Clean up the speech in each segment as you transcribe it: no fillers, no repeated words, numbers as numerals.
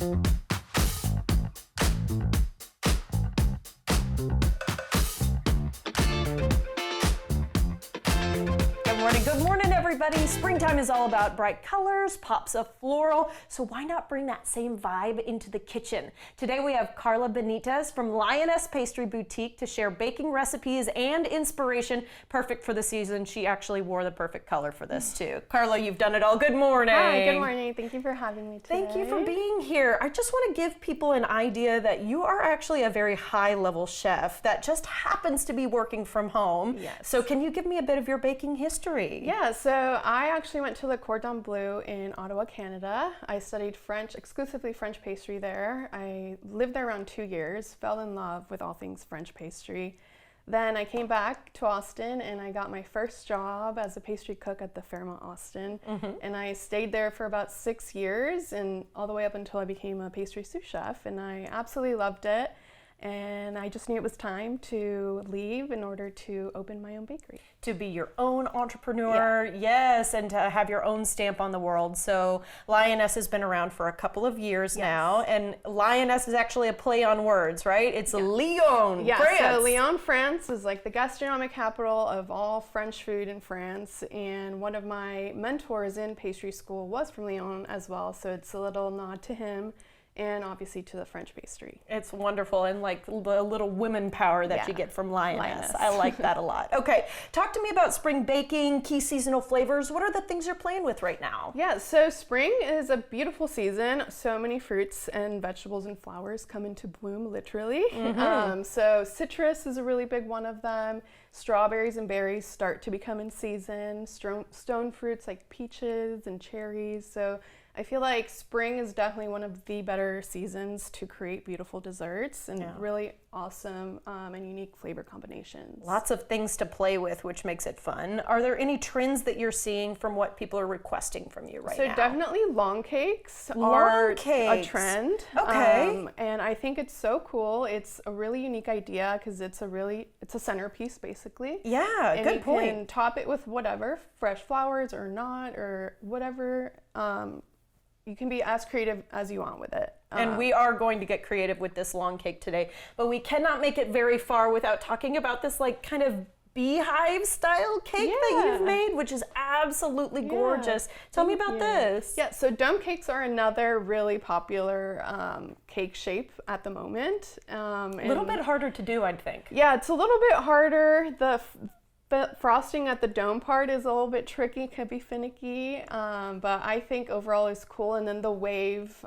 Good morning, everybody. Springtime is all about bright colors, pops of floral, so why not bring that same vibe into the kitchen? Today we have Carla Benitez from Lioness Pastry Boutique to share baking recipes and inspiration perfect for the season. She actually wore the perfect color for this too. Carla, you've done it all. Good morning. Hi, good morning. Thank you for having me today. Thank you for being here. I just want to give people an idea that you are actually a very high-level chef that just happens to be working from home. Yes. So can you give me a bit of your baking history? Yeah, so I actually went to the Cordon Bleu in Ottawa, Canada. I studied French, exclusively French pastry there. I lived there around 2 years, fell in love with all things French pastry. Then I came back to Austin and I got my first job as a pastry cook at the Fairmont Austin. And I stayed there for about 6 years and all the way up until I became a pastry sous chef, and I absolutely loved it. And I just knew it was time to leave in order to open my own bakery. To be your own entrepreneur, yes, and to have your own stamp on the world. So Lioness has been around for a couple of years now, and Lioness is actually a play on words, right? It's Lyon, France. So Lyon, France is like the gastronomic capital of all French food in France, and one of my mentors in pastry school was from Lyon as well, so it's a little nod to him. And obviously to the French pastry. It's wonderful, and like the little women power that you get from Lioness. I like that a lot. Okay, talk to me about spring baking, key seasonal flavors. What are the things you're playing with right now? Yeah, so spring is a beautiful season. So many fruits and vegetables and flowers come into bloom, literally. So citrus is a really big one of them. Strawberries and berries start to become in season. Stone fruits like peaches and cherries. So I feel like spring is definitely one of the better seasons to create beautiful desserts and really awesome and unique flavor combinations. Lots of things to play with, which makes it fun. Are there any trends that you're seeing from what people are requesting from you right now? So definitely long cakes are a trend. Okay. And I think it's so cool. It's a really unique idea because it's a centerpiece basically. Yeah, and good point. You can top it with whatever, fresh flowers or not, or whatever. You can be as creative as you want with it. And we are going to get creative with this long cake today, but we cannot make it very far without talking about this like kind of beehive style cake that you've made, which is absolutely gorgeous. Tell me about this. Yeah, so dome cakes are another really popular cake shape at the moment. A little bit harder to do, I'd think. Yeah, it's a little bit harder. The frosting at the dome part is a little bit tricky, could be finicky, but I think overall is cool. And then the wave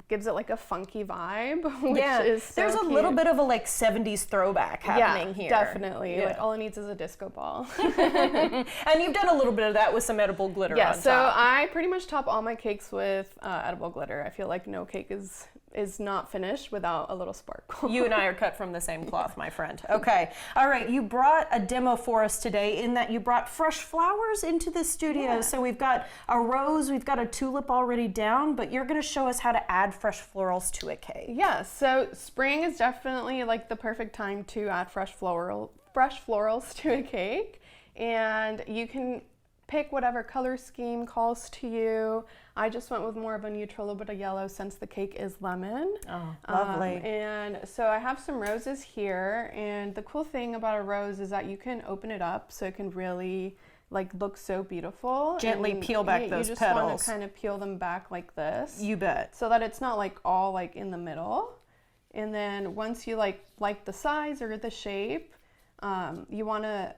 gives it like a funky vibe, which is so there's a little bit of a like 70s throwback happening here. Definitely. Like all it needs is a disco ball. And you've done a little bit of that with some edible glitter on top. So I pretty much top all my cakes with edible glitter. I feel like no cake is not finished without a little sparkle. You and I are cut from the same cloth, my friend. Okay. All right. You brought a demo for us today in that you brought fresh flowers into the studio. Yeah. So we've got a rose, we've got a tulip already down, but you're going to show us how to add fresh florals to a cake. Yeah. So spring is definitely like the perfect time to add fresh florals to a cake. And you can pick whatever color scheme calls to you. I just went with more of a neutral, a little bit of yellow since the cake is lemon. Oh, lovely. And so I have some roses here, and the cool thing about a rose is that you can open it up so it can really like look so beautiful. Gently peel back those petals. You just want to kind of peel them back like this. You bet. So that it's not like all like in the middle. And then once you like the size or the shape, you want to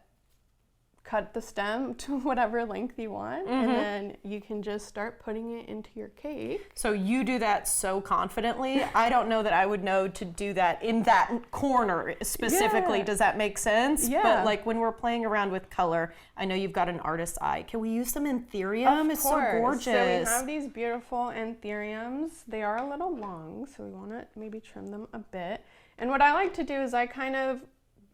cut the stem to whatever length you want, and then you can just start putting it into your cake. So you do that so confidently. I don't know that I would know to do that in that corner specifically. Does that make sense? Yeah. But like when we're playing around with color, I know you've got an artist's eye. Can we use some anthurium? It's so gorgeous. So we have these beautiful anthuriums. They are a little long, so we want to maybe trim them a bit. And what I like to do is I kind of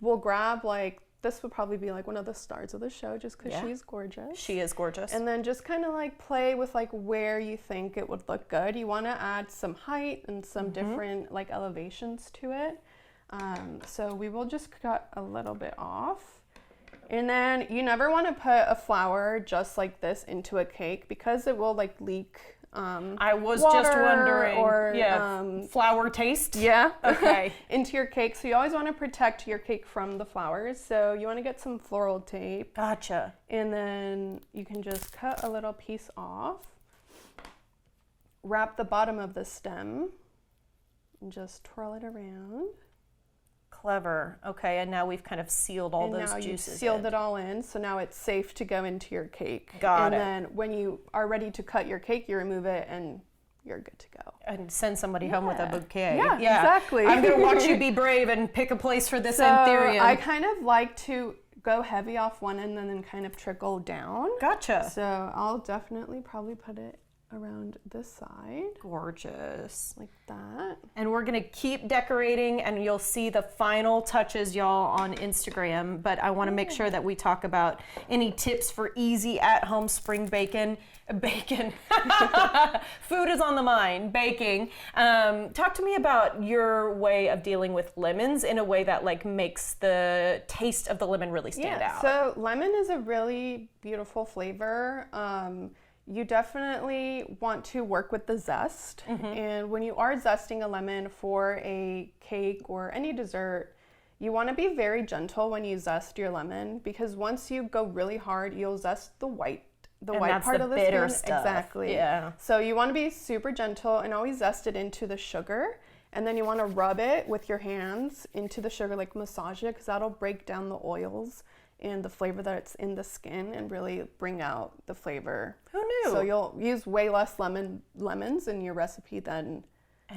will grab like, this would probably be like one of the stars of the show just because she's gorgeous. She is gorgeous. And then just kind of like play with like where you think it would look good. You want to add some height and some different like elevations to it. So we will just cut a little bit off. And then you never want to put a flower just like this into a cake because it will like leak I was water just wondering. or flour taste? yeah, Okay. into your cake. So you always want to protect your cake from the flowers. So you want to get some floral tape. Gotcha. And then you can just cut a little piece off. Wrap the bottom of the stem and just twirl it around. Clever. Okay, and now we've kind of sealed all those now juices you've sealed in. it all in, so now it's safe to go into your cake. Got it. And then when you are ready to cut your cake, you remove it and you're good to go. And send somebody home with a bouquet. Yeah, exactly. I'm going to watch you be brave and pick a place for this So anthurium. I kind of like to go heavy off one end and then kind of trickle down. Gotcha. So I'll definitely probably put it around this side. Gorgeous. Like that. And we're gonna keep decorating and you'll see the final touches, y'all, on Instagram. But I wanna make sure that we talk about any tips for easy at-home spring bacon. Food is on the mind, baking. Talk to me about your way of dealing with lemons in a way that like makes the taste of the lemon really stand out. So lemon is a really beautiful flavor. You definitely want to work with the zest. And when you are zesting a lemon for a cake or any dessert, you want to be very gentle when you zest your lemon because once you go really hard, you'll zest the white part of the bitter skin. stuff. Exactly. Yeah. So you want to be super gentle and always zest it into the sugar. And then you want to rub it with your hands into the sugar, like massage it, because that'll break down the oils and the flavor that's in the skin and really bring out the flavor. Who knew? So you'll use way less lemons in your recipe than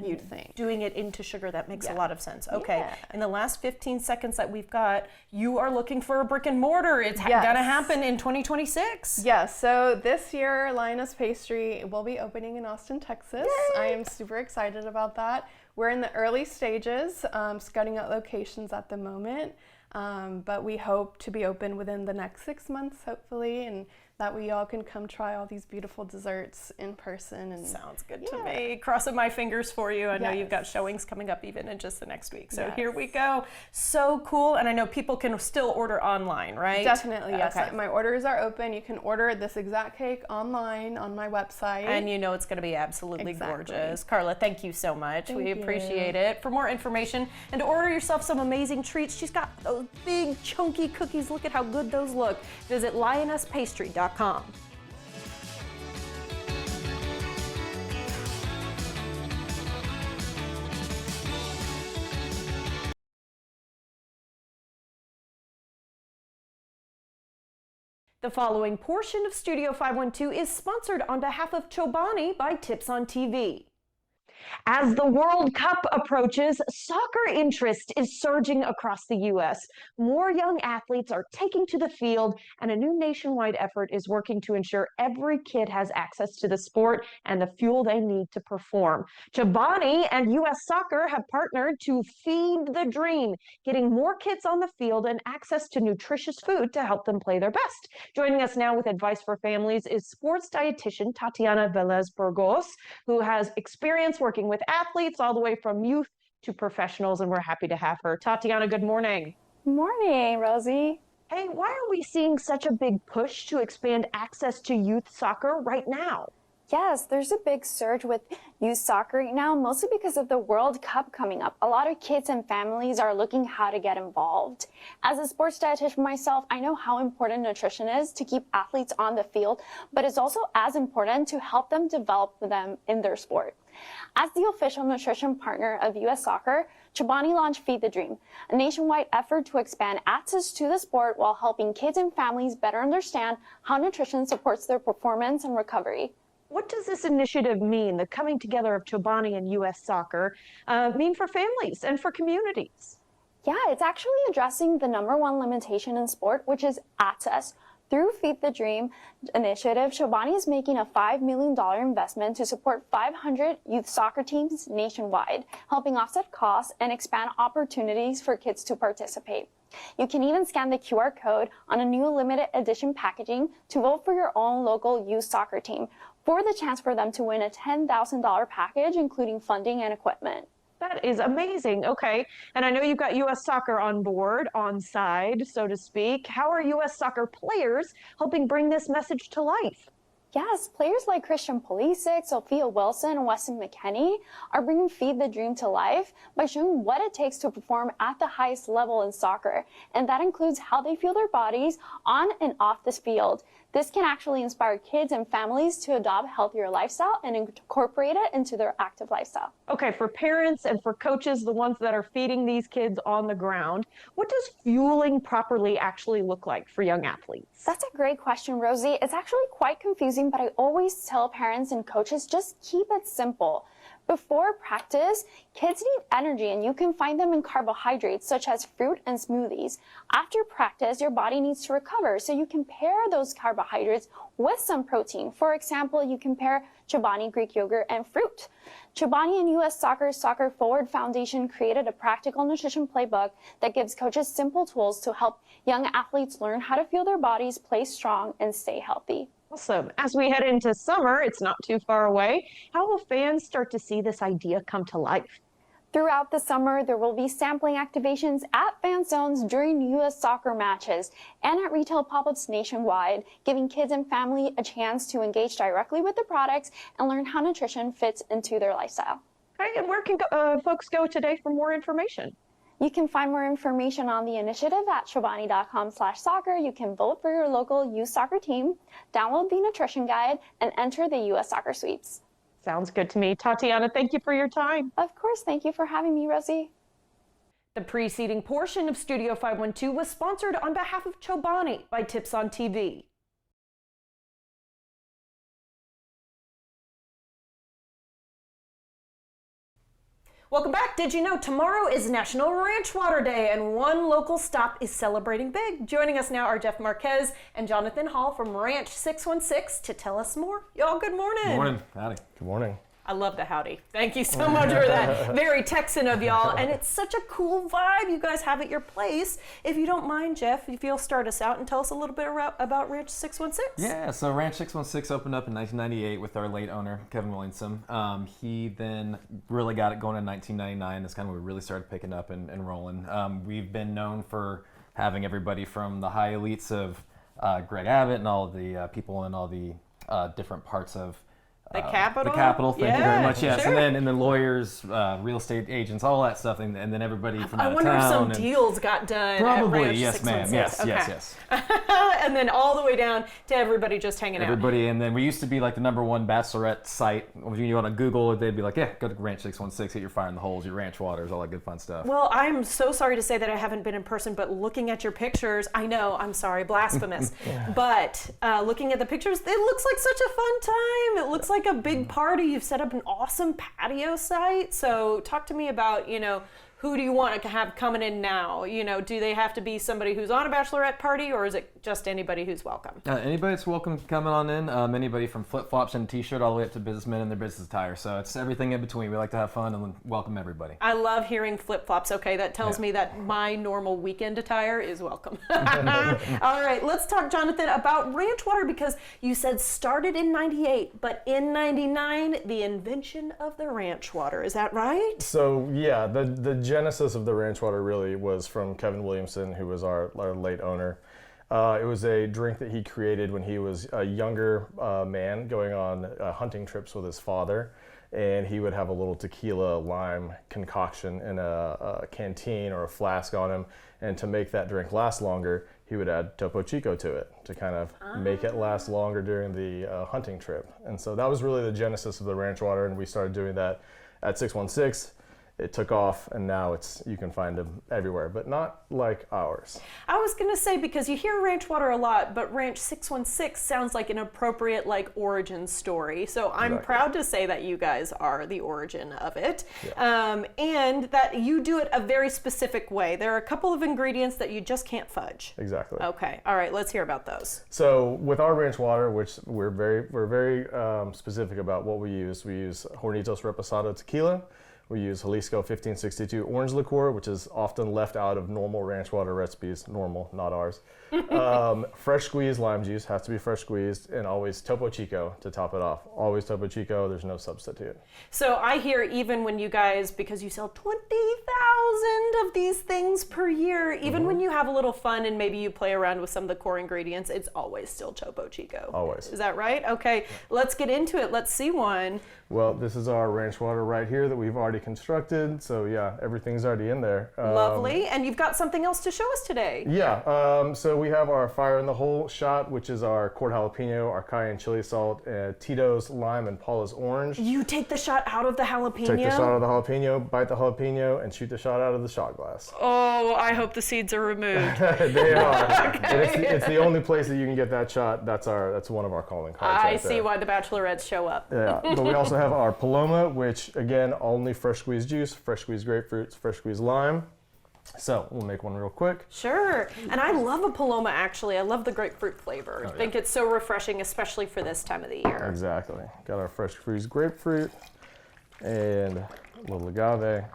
you'd think. Doing it into sugar, that makes a lot of sense. Okay, Yeah. in the last 15 seconds that we've got, you are looking for a brick and mortar. It's Yes. gonna happen in 2026. Yeah, so this year, Lioness Pastry will be opening in Austin, Texas. I am super excited about that. We're in the early stages, scouting out locations at the moment, but we hope to be open within the next 6 months, hopefully, and that we all can come try all these beautiful desserts in person. And Sounds good to me. Crossing my fingers for you. I know you've got Yes. showings coming up even in just the next week. So Yes. here we go. So cool. And I know people can still order online, right? Definitely, yes. Okay. My orders are open. You can order this exact cake online on my website. And you know it's going to be absolutely Exactly. gorgeous. Carla, thank you so much. We Thank you. appreciate it. For more information and to order yourself some amazing treats, she's got those big chunky cookies. Look at how good those look. Visit lionnesspastry.com. The following portion of Studio 512 is sponsored on behalf of Chobani by Tips on TV. As the World Cup approaches, soccer interest is surging across the U.S. More young athletes are taking to the field, and a new nationwide effort is working to ensure every kid has access to the sport and the fuel they need to perform. Chobani and U.S. Soccer have partnered to feed the dream, getting more kids on the field and access to nutritious food to help them play their best. Joining us now with advice for families is sports dietitian Tatiana Velez Burgos, who has experience working with athletes all the way from youth to professionals, and we're happy to have her. Tatiana, good morning. Morning, Rosie. Hey, why are we seeing such a big push to expand access to youth soccer right now? Yes, there's a big surge with youth soccer right now, mostly because of the World Cup coming up. A lot of kids and families are looking how to get involved. As a sports dietitian myself, I know how important nutrition is to keep athletes on the field, but it's also as important to help them develop them in their sport. As the official nutrition partner of U.S. Soccer, Chobani launched Feed the Dream, a nationwide effort to expand access to the sport while helping kids and families better understand how nutrition supports their performance and recovery. What does this initiative mean, the coming together of Chobani and U.S. Soccer, mean for families and for communities? Yeah, it's actually addressing the #1 limitation in sport, which is access. Through Feed the Dream initiative, Chobani is making a $5 million investment to support 500 youth soccer teams nationwide, helping offset costs and expand opportunities for kids to participate. You can even scan the QR code on a new limited edition packaging to vote for your own local youth soccer team for the chance for them to win a $10,000 package, including funding and equipment. That is amazing. Okay. And I know you've got U.S. Soccer on board, on side, so to speak. How are U.S. Soccer players helping bring this message to life? Yes, players like Christian Pulisic, Sophia Wilson, and Weston McKennie are bringing Feed the Dream to life by showing what it takes to perform at the highest level in soccer. And that includes how they feel their bodies on and off this field. This can actually inspire kids and families to adopt a healthier lifestyle and incorporate it into their active lifestyle. Okay, for parents and for coaches, the ones that are feeding these kids on the ground, what does fueling properly actually look like for young athletes? That's a great question, Rosie. It's actually quite confusing, but I always tell parents and coaches, just keep it simple. Before practice, kids need energy, and you can find them in carbohydrates such as fruit and smoothies. After practice, your body needs to recover, so you can pair those carbohydrates with some protein. For example, you can pair Chobani Greek yogurt and fruit. Chobani and U.S. Soccer Forward Foundation created a practical nutrition playbook that gives coaches simple tools to help young athletes learn how to fuel their bodies, play strong, and stay healthy. Awesome. As we head into summer, it's not too far away. How will fans start to see this idea come to life? Throughout the summer, there will be sampling activations at fan zones during U.S. soccer matches and at retail pop-ups nationwide, giving kids and family a chance to engage directly with the products and learn how nutrition fits into their lifestyle. Okay, and where can folks go today for more information? You can find more information on the initiative at chobani.com/soccer. You can vote for your local youth soccer team, download the nutrition guide, and enter the U.S. Soccer Sweeps. Sounds good to me. Tatiana, thank you for your time. Of course, thank you for having me, Rosie. The preceding portion of Studio 512 was sponsored on behalf of Chobani by Tips on TV. Welcome back. Did you know tomorrow is National Ranch Water Day and one local stop is celebrating big? Joining us now are Jeff Marquez and Jonathan Hall from Ranch 616 to tell us more. Y'all, good morning. Good morning. Howdy. Good morning. I love the howdy. Thank you so much for that. Very Texan of y'all. And it's such a cool vibe you guys have at your place. If you don't mind, Jeff, if you'll start us out and tell us a little bit about Ranch 616. Yeah, so Ranch 616 opened up in 1998 with our late owner, Kevin Williamson. He then really got it going in 1999. That's kind of when we really started picking up and rolling. We've been known for having everybody from the high elites of Greg Abbott and all of the people in all the different parts of the Capitol? The Capitol, thank you very much, yes. Sure. And then lawyers, real estate agents, all that stuff, and then everybody from out of town. I wonder if some deals got done probably, at Ranch yes, 616. ma'am. Yes, okay. yes, yes. And then all the way down to everybody just hanging out. Everybody, and then we used to be like the #1 bachelorette site. When you want to Google, they'd be like, yeah, go to Ranch 616, get your fire in the holes, your ranch waters, all that good fun stuff. Well, I'm so sorry to say that I haven't been in person, but looking at your pictures, I know, I'm sorry, blasphemous. But looking at the pictures, it looks like such a fun time. It looks like a big party. You've set up an awesome patio site. So talk to me about, who do you want to have coming in now? Do they have to be somebody who's on a bachelorette party, or is it just anybody who's welcome? Anybody that's welcome coming on in. Anybody from flip-flops and t-shirt all the way up to businessmen in their business attire. So it's everything in between. We like to have fun and welcome everybody. I love hearing flip-flops. Okay, that tells me that my normal weekend attire is welcome. All right, let's talk, Jonathan, about ranch water, because you said started in 98, but in 99, the invention of the ranch water. Is that right? So yeah, the genesis of the ranch water really was from Kevin Williamson, who was our late owner. It was a drink that he created when he was a younger man going on hunting trips with his father, and he would have a little tequila lime concoction in a canteen or a flask on him, and to make that drink last longer, he would add Topo Chico to it to kind of make it last longer during the hunting trip. And so that was really the genesis of the ranch water, and we started doing that at 616. It took off, and now you can find them everywhere, but not like ours. I was going to say, because you hear ranch water a lot, but Ranch 616 sounds like an appropriate origin story. So I'm proud to say that you guys are the origin of it, and that you do it a very specific way. There are a couple of ingredients that you just can't fudge. Exactly. Okay. All right. Let's hear about those. So with our ranch water, which we're very specific about what we use. We use Hornitos Reposado tequila. We use Jalisco 1562 orange liqueur, which is often left out of normal ranch water recipes. Normal, not ours. Fresh squeezed lime juice, has to be fresh squeezed, and always Topo Chico to top it off. Always Topo Chico, there's no substitute. So I hear even when you guys, because you sell 20,000 of these things per year, even when you have a little fun and maybe you play around with some of the core ingredients, it's always still Topo Chico. Always. Is that right? Okay, let's get into it. Let's see one. Well, this is our ranch water right here that we've already constructed. So yeah, everything's already in there. Lovely. And you've got something else to show us today. Yeah, so we have our Fire in the Hole shot, which is our Cord jalapeno, our cayenne chili salt, Tito's lime, and Paula's orange. You take the shot out of the jalapeno? Take the shot out of the jalapeno, bite the jalapeno, and shoot the shot out of the shot glass. Oh, I hope the seeds are removed. They are. And it's the only place that you can get that shot. That's one of our calling cards. I right see there. why the bachelorettes show up. Yeah, but we also have our Paloma, which again, only fresh squeezed juice, fresh squeezed grapefruits, fresh squeezed lime. So we'll make one real quick. Sure. And I love a Paloma, actually. I love the grapefruit flavor. I think it's so refreshing, especially for this time of the year. Exactly. Got our fresh squeezed grapefruit and a little agave.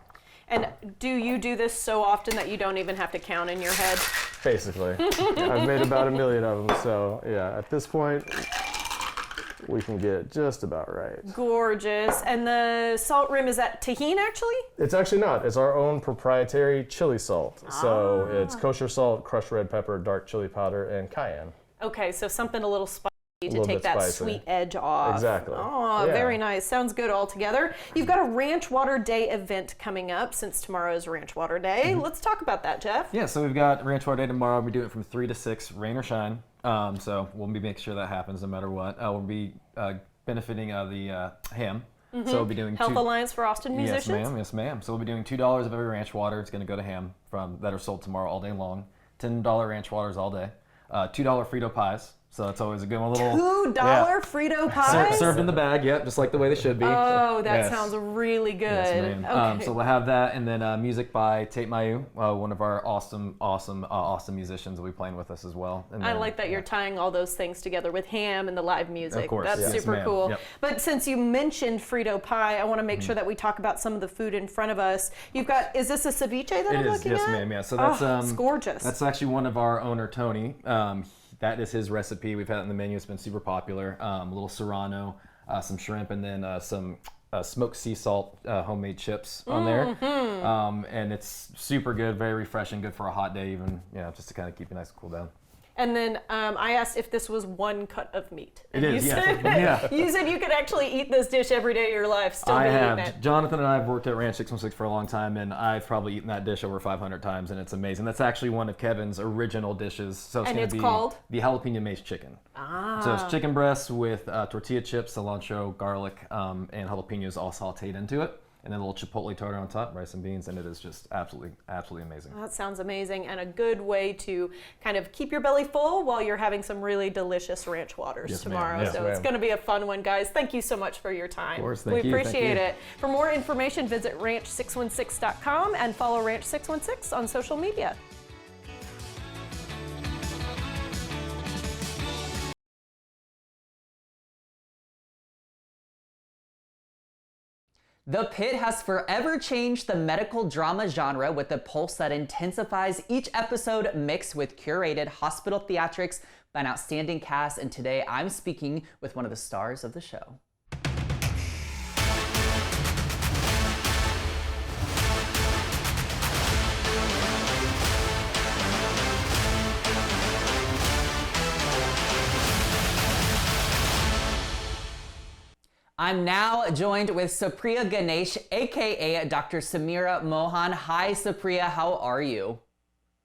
And do you do this so often that you don't even have to count in your head? Basically. I've made about 1 million of them. So yeah, at this point, we can get it just about right. Gorgeous. And the salt rim, is that tahini actually? It's actually not. It's our own proprietary chili salt. So it's kosher salt, crushed red pepper, dark chili powder, and cayenne. Okay, so something a little spicy to little take bit that spicy. sweet edge off. Exactly. Oh, Yeah. very nice. Sounds good all together. You've got a Ranch Water Day event coming up since tomorrow is Ranch Water Day. Let's talk about that, Jeff. Yeah, so we've got Ranch Water Day tomorrow. We're doing it from 3 to 6, rain or shine. So we'll be making sure that happens no matter what. We'll be benefiting the ham. So we'll be doing Health Alliance for Austin musicians? Yes, ma'am. Yes, ma'am. So we'll be doing $2 of every ranch water. It's going to go to ham that are sold tomorrow all day long. $10 ranch waters all day. $2 Frito pies. So that's always a good one. $2 Frito pies? Served in the bag, yep, just like the way they should be. Oh, that Yes. sounds really good. Yes, ma'am. Okay. So we'll have that, and then music by Tate Mayu, one of our awesome musicians will be playing with us as well. And I then, like that you're tying all those things together with ham and the live music. Of course, That's yes, super ma'am. cool. Yep. But since you mentioned Frito pie, I want to make sure that we talk about some of the food in front of us. You've got, is this a ceviche that I'm It is, looking yes, at? ma'am. Yeah. So that's it's gorgeous. That's actually one of our owner, Tony. That is his recipe. We've had it in the menu. It's been super popular. A little serrano, some shrimp, and then some smoked sea salt homemade chips on there. And it's super good, very refreshing, good for a hot day even, just to kind of keep you nice and cool down. And then I asked if this was one cut of meat. It And is, you yeah. said, Yeah. You said you could actually eat this dish every day of your life, still I be have. eating it. Jonathan and I have worked at Ranch 616 for a long time, and I've probably eaten that dish over 500 times, and it's amazing. That's actually one of Kevin's original dishes. So it's And going it's to be called? the jalapeno mace chicken. So it's chicken breasts with tortilla chips, cilantro, garlic, and jalapenos all sauteed into it. And then a little chipotle tartar on top, rice and beans, and it is just absolutely, absolutely amazing. That sounds amazing and a good way to kind of keep your belly full while you're having some really delicious ranch waters Yes, ma'am. tomorrow. Yes, So it's ma'am. going to be a fun one, guys. Thank you so much for your time. Of course, we thank you. appreciate Thank you. it. For more information, visit ranch616.com and follow Ranch 616 on social media. The Pit has forever changed the medical drama genre with a pulse that intensifies each episode mixed with curated hospital theatrics by an outstanding cast, and today I'm speaking with one of the stars of the show. I'm now joined with Supriya Ganesh, aka Dr. Samira Mohan. Hi, Supriya, how are you?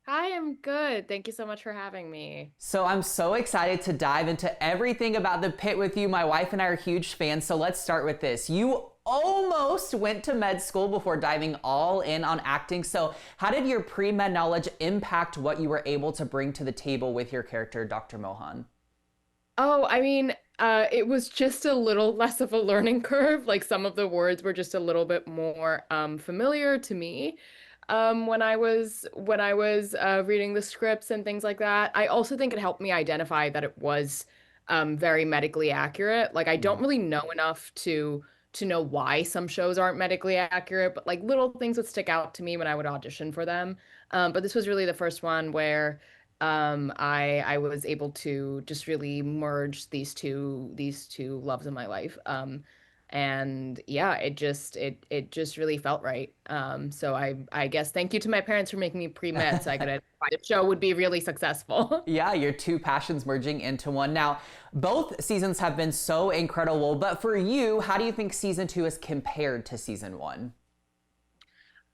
Hi, I'm good. Thank you so much for having me. So I'm so excited to dive into everything about The Pit with you. My wife and I are huge fans, so let's start with this. You almost went to med school before diving all in on acting. So how did your pre-med knowledge impact what you were able to bring to the table with your character, Dr. Mohan? Oh, I mean, it was just a little less of a learning curve. Like some of the words were just a little bit more familiar to me when I was reading the scripts and things like that. I also think it helped me identify that it was very medically accurate. Like I don't really know enough to to know why some shows aren't medically accurate, but like little things would stick out to me when I would audition for them. But this was really the first one where I was able to just really merge these two loves in my life. And yeah, it just really felt right. So I guess thank you to my parents for making me pre-med so I could identify the show would be really successful. Yeah, your two passions merging into one. Now, both seasons have been so incredible, but for you, how do you think season 2 is compared to season 1?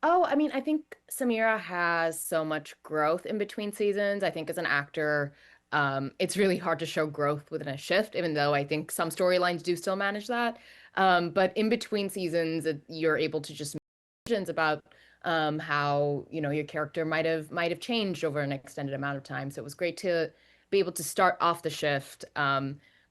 Oh, I mean, I think Samira has so much growth in between seasons. I think as an actor, it's really hard to show growth within a shift, even though I think some storylines do still manage that. But in between seasons, you're able to just make decisions about how, your character might have changed over an extended amount of time. So it was great to be able to start off the shift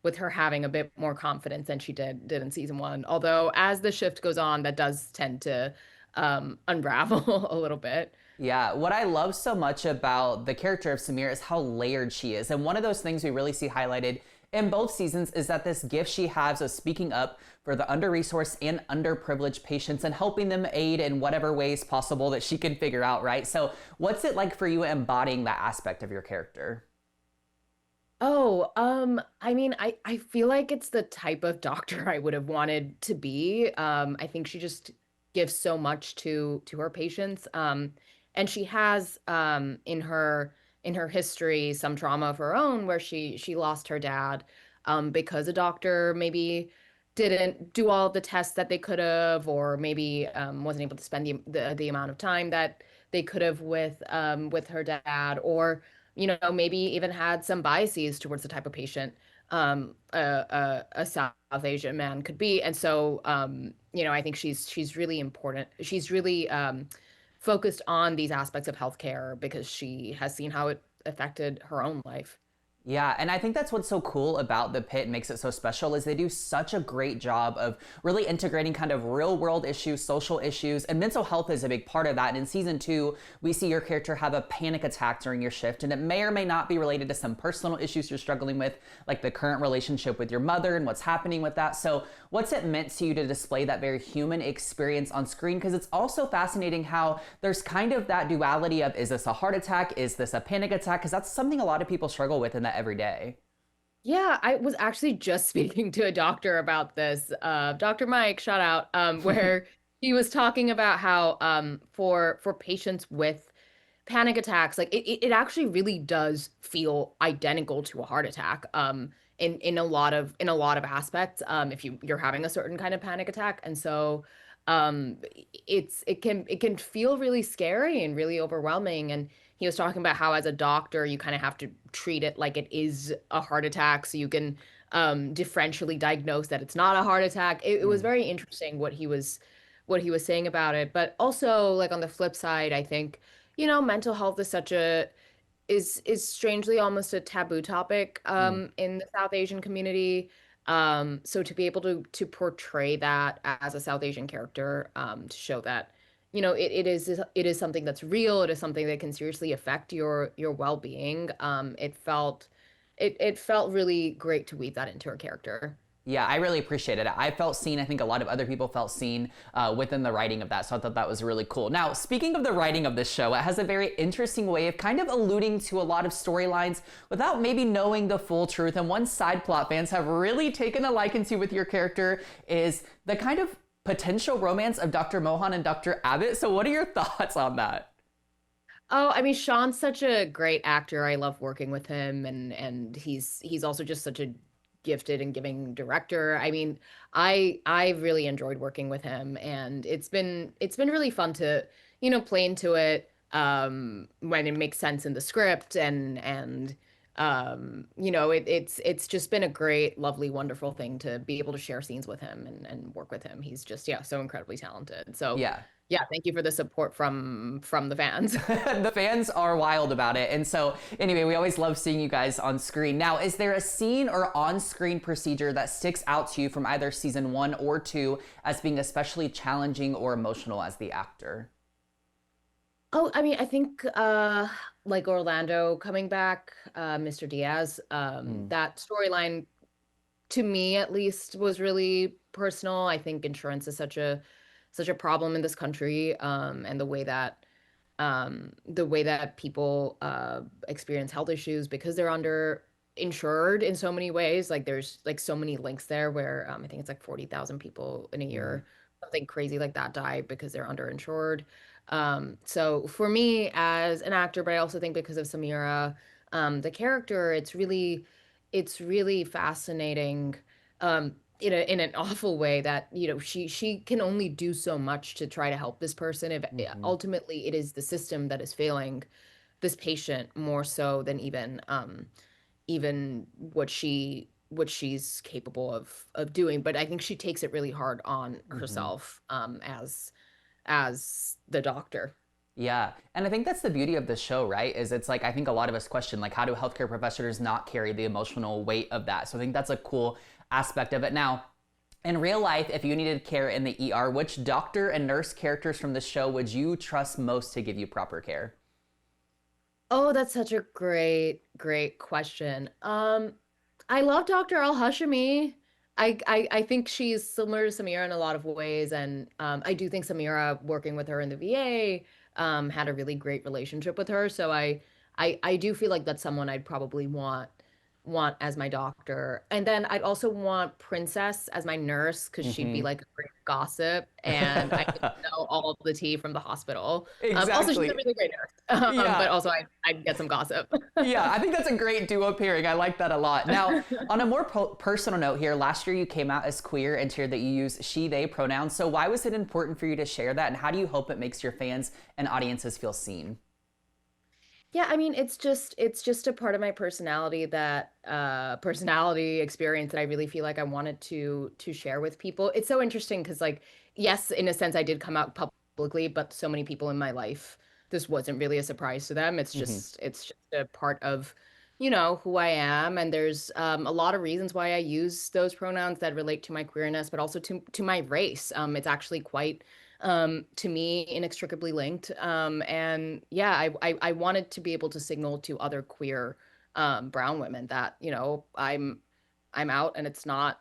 with her having a bit more confidence than she did in season 1. Although as the shift goes on, that does tend to unravel a little bit. Yeah, what I love so much about the character of Samir is how layered she is. And one of those things we really see highlighted in both seasons is that this gift she has of speaking up for the under-resourced and underprivileged patients and helping them aid in whatever ways possible that she can figure out, right? So what's it like for you embodying that aspect of your character? Oh, I mean, I feel like it's the type of doctor I would have wanted to be. I think she just gives so much to her patients. And she has in her history some trauma of her own where she lost her dad because a doctor maybe didn't do all the tests that they could have, or maybe wasn't able to spend the amount of time that they could have with her dad, or maybe even had some biases towards the type of patient a South Asian man could be. And so, I think she's really important. She's really focused on these aspects of healthcare because she has seen how it affected her own life. Yeah, and I think that's what's so cool about The Pit, makes it so special, is they do such a great job of really integrating kind of real world issues, social issues, and mental health is a big part of that. And in season 2, we see your character have a panic attack during your shift, and it may or may not be related to some personal issues you're struggling with, like the current relationship with your mother and what's happening with that. So what's it meant to you to display that very human experience on screen? Because it's also fascinating how there's kind of that duality of, is this a heart attack? Is this a panic attack? Because that's something a lot of people struggle with in that every day. Yeah, I was actually just speaking to a doctor about this, Dr. Mike, shout out, where he was talking about how for patients with panic attacks, like it actually really does feel identical to a heart attack in a lot of aspects if you're having a certain kind of panic attack. And so it can feel really scary and really overwhelming. And he was talking about how as a doctor you kind of have to treat it like it is a heart attack so you can differentially diagnose that it's not a heart attack. It was very interesting what he was saying about it. But also, like, on the flip side, I think mental health is strangely almost a taboo topic in the South Asian community. So to be able to portray that as a South Asian character, to show that it is something that's real, it is something that can seriously affect your well-being. It felt really great to weave that into her character. Yeah, I really appreciated it. I felt seen. I think a lot of other people felt seen within the writing of that. So I thought that was really cool. Now, speaking of the writing of this show, it has a very interesting way of kind of alluding to a lot of storylines without maybe knowing the full truth. And one side plot fans have really taken a liking to with your character is the kind of potential romance of Dr. Mohan and Dr. Abbott. So what are your thoughts on that? Oh, I mean, Sean's such a great actor. I love working with him, and he's also just such a gifted and giving director. I mean, I really enjoyed working with him, and it's been really fun to play into it when it makes sense in the script, and it's just been a great, lovely, wonderful thing to be able to share scenes with him and work with him. He's just, yeah, so incredibly talented. So Yeah. yeah, thank you for the support from the fans. The fans are wild about it. And so anyway, we always love seeing you guys on screen. Now, is there a scene or on-screen procedure that sticks out to you from either season 1 or 2 as being especially challenging or emotional as the actor? Oh, I mean, I think like Orlando coming back, Mr. Diaz, that storyline to me at least was really personal. I think insurance is such a problem in this country, and the way that people experience health issues because they're under insured in so many ways. Like there's like so many links there where I think it's like 40,000 people in a year, something crazy like that, die because they're underinsured. So for me as an actor, but I also think because of Samira, the character, it's really fascinating. In an awful way that she can only do so much to try to help this person if ultimately it is the system that is failing this patient more so than even what she's capable of doing. But I think she takes it really hard on herself as the doctor. Yeah, and I think that's the beauty of the show, right? Is it's like I think a lot of us question like how do healthcare professionals not carry the emotional weight of that? So I think that's a cool aspect of it. Now, in real life, if you needed care in the ER, which doctor and nurse characters from the show would you trust most to give you proper care? Oh, that's such a great question. I love Dr. Al-Hashimi. I think she's similar to Samira in a lot of ways, and I do think Samira, working with her in the VA, had a really great relationship with her. So I do feel like that's someone I'd probably want as my doctor. And then I'd also want Princess as my nurse because she'd be like a great gossip and I could know all of the tea from the hospital. Also, she's Exactly. a really great nurse, Yeah. but also I'd get some gossip. Yeah, I think that's a great duo pairing. I like that a lot. Now, on a more personal note here, last year you came out as queer and shared that you use she, they pronouns. So why was it important for you to share that? And how do you hope it makes your fans and audiences feel seen? Yeah, I mean, it's just a part of my personality experience that I really feel like I wanted to share with people. It's so interesting because like yes, in a sense I did come out publicly, but so many people in my life, this wasn't really a surprise to them. It's just a part of who I am, and there's a lot of reasons why I use those pronouns that relate to my queerness, but also to my race. It's actually quite to me inextricably linked. And yeah, I wanted to be able to signal to other queer brown women that I'm out and it's not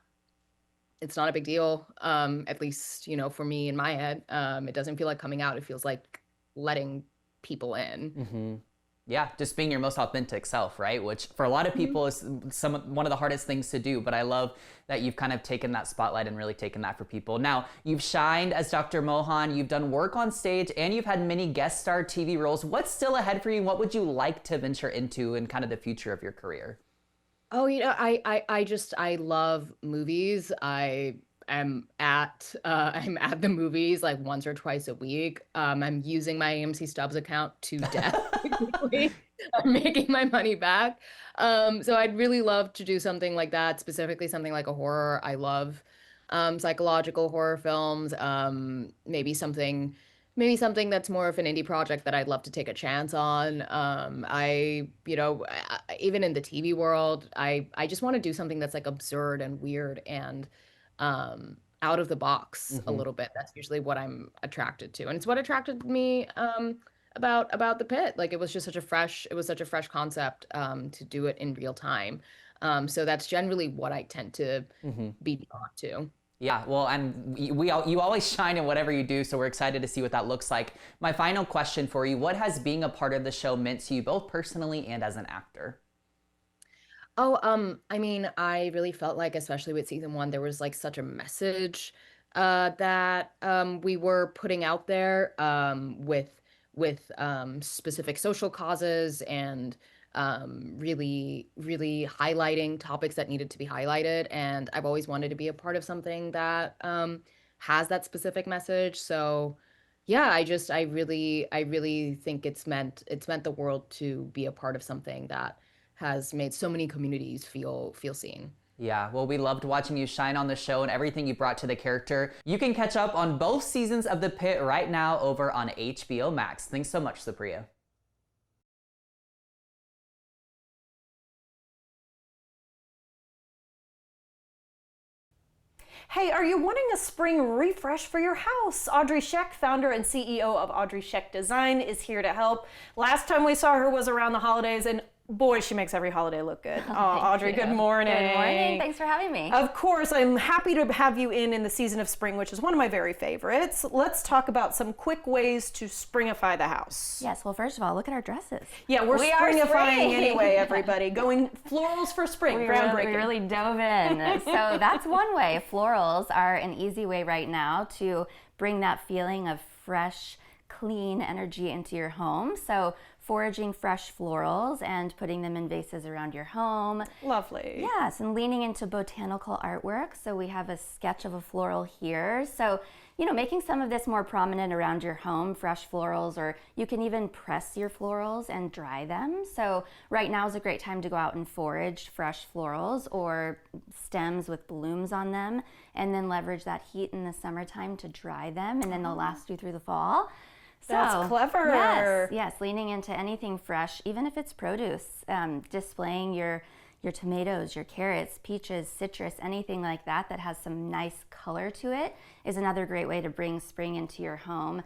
a big deal. At least for me in my head, it doesn't feel like coming out. It feels like letting people in. Yeah, just being your most authentic self, right? Which for a lot of people is one of the hardest things to do. But I love that you've kind of taken that spotlight and really taken that for people. Now, you've shined as Dr. Mohan, you've done work on stage, and you've had many guest star TV roles. What's still ahead for you? What would you like to venture into in kind of the future of your career? Oh, I love movies. I'm at the movies like once or twice a week. I'm using my AMC Stubs account to death. Basically. I'm making my money back. So I'd really love to do something like that, specifically something like a horror. I love psychological horror films. Maybe something that's more of an indie project that I'd love to take a chance on. Even in the TV world, I just want to do something that's like absurd and weird and out of the box a little bit. That's usually what I'm attracted to, and it's what attracted me about the pit. Like it was such a fresh concept to do it in real time. So that's generally what I tend to be drawn to. Yeah, well, and you always shine in whatever you do, so we're excited to see what that looks like. My final question for you, what has being a part of the show meant to you, both personally and as an actor? Oh, I mean, I really felt like, especially with season one, there was like such a message that we were putting out there with specific social causes and really highlighting topics that needed to be highlighted. And I've always wanted to be a part of something that has that specific message. So yeah, I really think it's meant the world to be a part of something that has made so many communities feel seen. Yeah, well, we loved watching you shine on the show and everything you brought to the character. You can catch up on both seasons of The Pit right now over on HBO Max. Thanks so much, Supriya. Hey, are you wanting a spring refresh for your house? Audrey Scheck, founder and CEO of Audrey Scheck Design, is here to help. Last time we saw her was around the holidays, and Boy, she makes every holiday look good. Oh, Audrey, good morning. Good morning. Thanks for having me. Of course, I'm happy to have you in the season of spring, which is one of my very favorites. Let's talk about some quick ways to springify the house. Yes, well, first of all, look at our dresses. Yeah, we're We are springifying spring. anyway, everybody. Going florals for spring, groundbreaking. We really dove in. So that's one way. Florals are an easy way right now to bring that feeling of fresh, clean energy into your home. So foraging fresh florals and putting them in vases around your home. Lovely. Yes, and leaning into botanical artwork. So we have a sketch of a floral here. So, making some of this more prominent around your home, fresh florals, or you can even press your florals and dry them. So right now is a great time to go out and forage fresh florals or stems with blooms on them, and then leverage that heat in the summertime to dry them, and then they'll last you through the fall. That's clever. Yes, leaning into anything fresh, even if it's produce, displaying your tomatoes, your carrots, peaches, citrus, anything like that that has some nice color to it is another great way to bring spring into your home.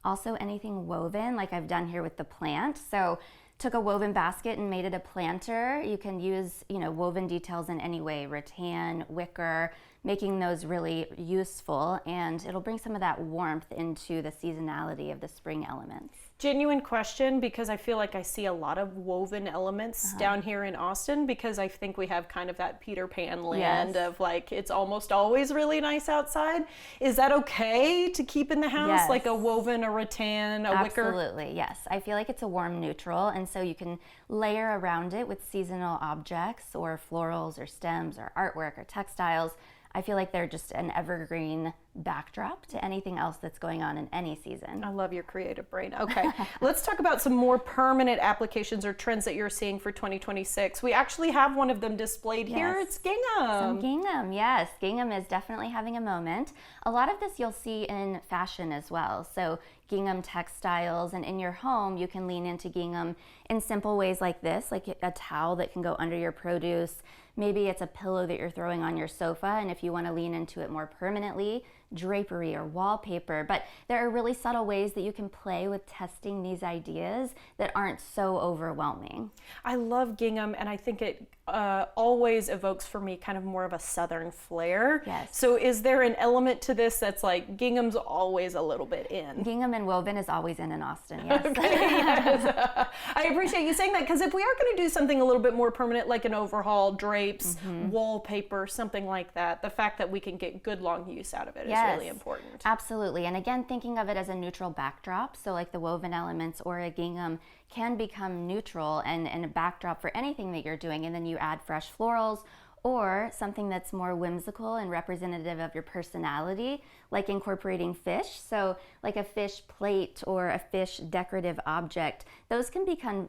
Also, anything woven, like I've done here with the plant. So took a woven basket and made it a planter. You can use, woven details in any way, rattan, wicker, making those really useful, and it'll bring some of that warmth into the seasonality of the spring elements. Genuine question, because I feel like I see a lot of woven elements down here in Austin, because I think we have kind of that Peter Pan land of like, it's almost always really nice outside. Is that okay to keep in the house? Yes. Like a woven, a rattan, a wicker? Absolutely, yes. I feel like it's a warm neutral, and so you can layer around it with seasonal objects or florals or stems or artwork or textiles. I feel like they're just an evergreen backdrop to anything else that's going on in any season. I love your creative brain. Okay, let's talk about some more permanent applications or trends that you're seeing for 2026. We actually have one of them displayed here. Yes. It's gingham. Some gingham, yes. Gingham is definitely having a moment. A lot of this you'll see in fashion as well. So gingham textiles, and in your home, you can lean into gingham in simple ways like this, like a towel that can go under your produce. Maybe it's a pillow that you're throwing on your sofa, and if you want to lean into it more permanently, drapery or wallpaper. But there are really subtle ways that you can play with testing these ideas that aren't so overwhelming. I love gingham, and I think it always evokes for me kind of more of a southern flair. Yes. So is there an element to this that's like gingham's always a little bit in? Gingham and woven is always in Austin, yes. Okay, yes. I appreciate you saying that, because if we are going to do something a little bit more permanent, like an overhaul, drapes, wallpaper, something like that, the fact that we can get good long use out of it is really important. Absolutely. And again, thinking of it as a neutral backdrop, so like the woven elements or a gingham can become neutral and a backdrop for anything that you're doing, and then you add fresh florals or something that's more whimsical and representative of your personality, like incorporating fish. So like a fish plate or a fish decorative object, those can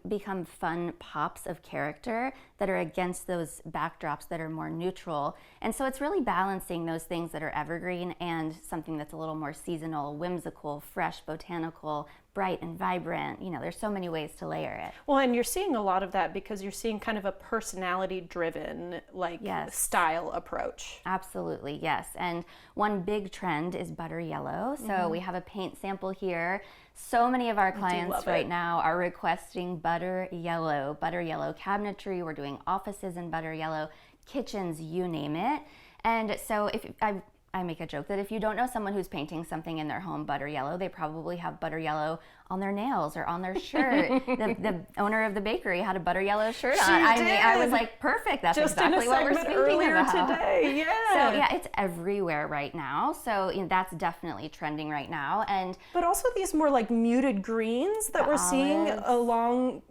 become fun pops of character that are against those backdrops that are more neutral. And so it's really balancing those things that are evergreen and something that's a little more seasonal, whimsical, fresh, botanical, bright and vibrant. There's so many ways to layer it. Well, and you're seeing a lot of that because you're seeing kind of a personality driven style approach. Absolutely, yes. And one big trend is butter yellow. So we have a paint sample here. So many of our clients right now are requesting butter yellow cabinetry. We're doing offices in butter yellow, kitchens, you name it. And so if I make a joke that if you don't know someone who's painting something in their home butter yellow, they probably have butter yellow on their nails or on their shirt. The owner of the bakery had a butter yellow shirt on. I was like, perfect. That's just exactly what we're speaking earlier about today. Yeah. So yeah, it's everywhere right now. So that's definitely trending right now. But also these more like muted greens that we're seeing olives. along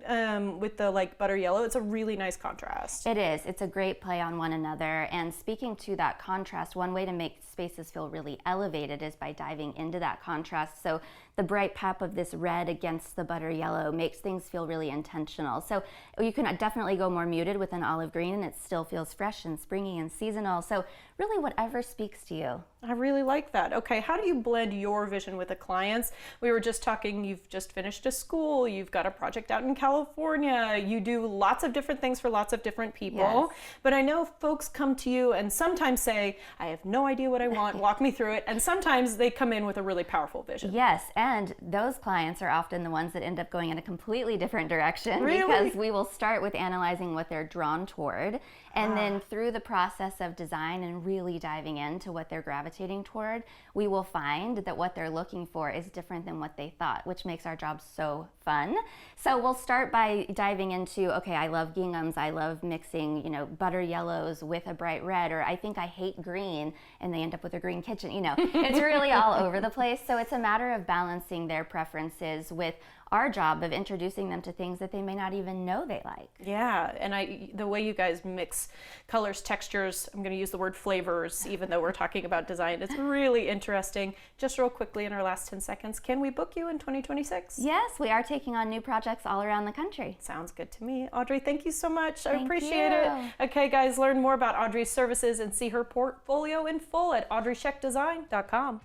with the like butter yellow. It's a really nice contrast. It is. It's a great play on one another. And speaking to that contrast, one way to make spaces feel really elevated is by diving into that contrast. So the bright pop of this red against the butter yellow makes things feel really intentional. So you can definitely go more muted with an olive green and it still feels fresh and springy and seasonal. So really whatever speaks to you. I really like that. Okay, how do you blend your vision with the clients? We were just talking, you've just finished a school, you've got a project out in California, you do lots of different things for lots of different people. Yes. But I know folks come to you and sometimes say, I have no idea what I want, walk me through it. And sometimes they come in with a really powerful vision. Yes, and those clients clients are often the ones that end up going in a completely different direction. Really? Because we will start with analyzing what they're drawn toward, and then through the process of design and really diving into what they're gravitating toward, we will find that what they're looking for is different than what they thought, which makes our job so fun. So we'll start by diving into, okay, I love ginghams, I love mixing, butter yellows with a bright red, or I think I hate green, and they end up with a green kitchen. It's really all over the place. So it's a matter of balancing their preferences with our job of introducing them to things that they may not even know they like. Yeah, and the way you guys mix colors, textures, I'm going to use the word flavors, even though we're talking about design, it's really interesting. Just real quickly in our last 10 seconds, can we book you in 2026? Yes, we are taking on new projects all around the country. Sounds good to me. Audrey, thank you so much. I Thank appreciate you. it. Okay, guys, learn more about Audrey's services and see her portfolio in full at audreyscheckdesign.com.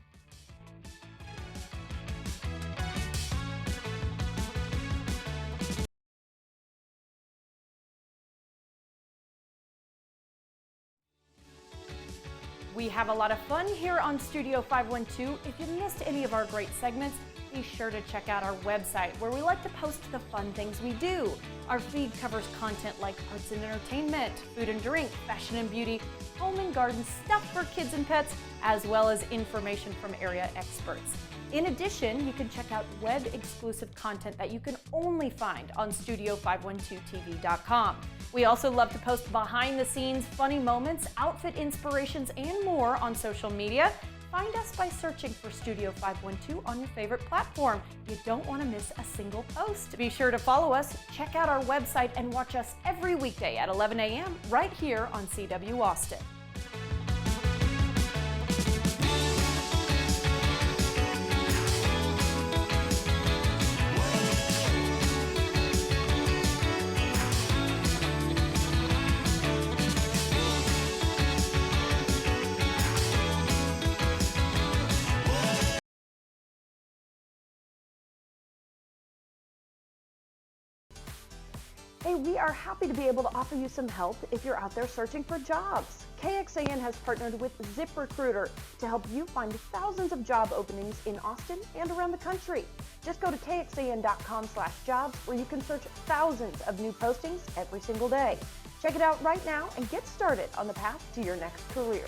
We have a lot of fun here on Studio 512. If you missed any of our great segments, be sure to check out our website where we like to post the fun things we do. Our feed covers content like arts and entertainment, food and drink, fashion and beauty, home and garden, stuff for kids and pets, as well as information from area experts. In addition, you can check out web-exclusive content that you can only find on Studio512TV.com. We also love to post behind-the-scenes funny moments, outfit inspirations, and more on social media. Find us by searching for Studio 512 on your favorite platform. You don't want to miss a single post. Be sure to follow us, check out our website, and watch us every weekday at 11 a.m. right here on CW Austin. Hey, we are happy to be able to offer you some help if you're out there searching for jobs. KXAN has partnered with ZipRecruiter to help you find thousands of job openings in Austin and around the country. Just go to kxan.com/jobs where you can search thousands of new postings every single day. Check it out right now and get started on the path to your next career.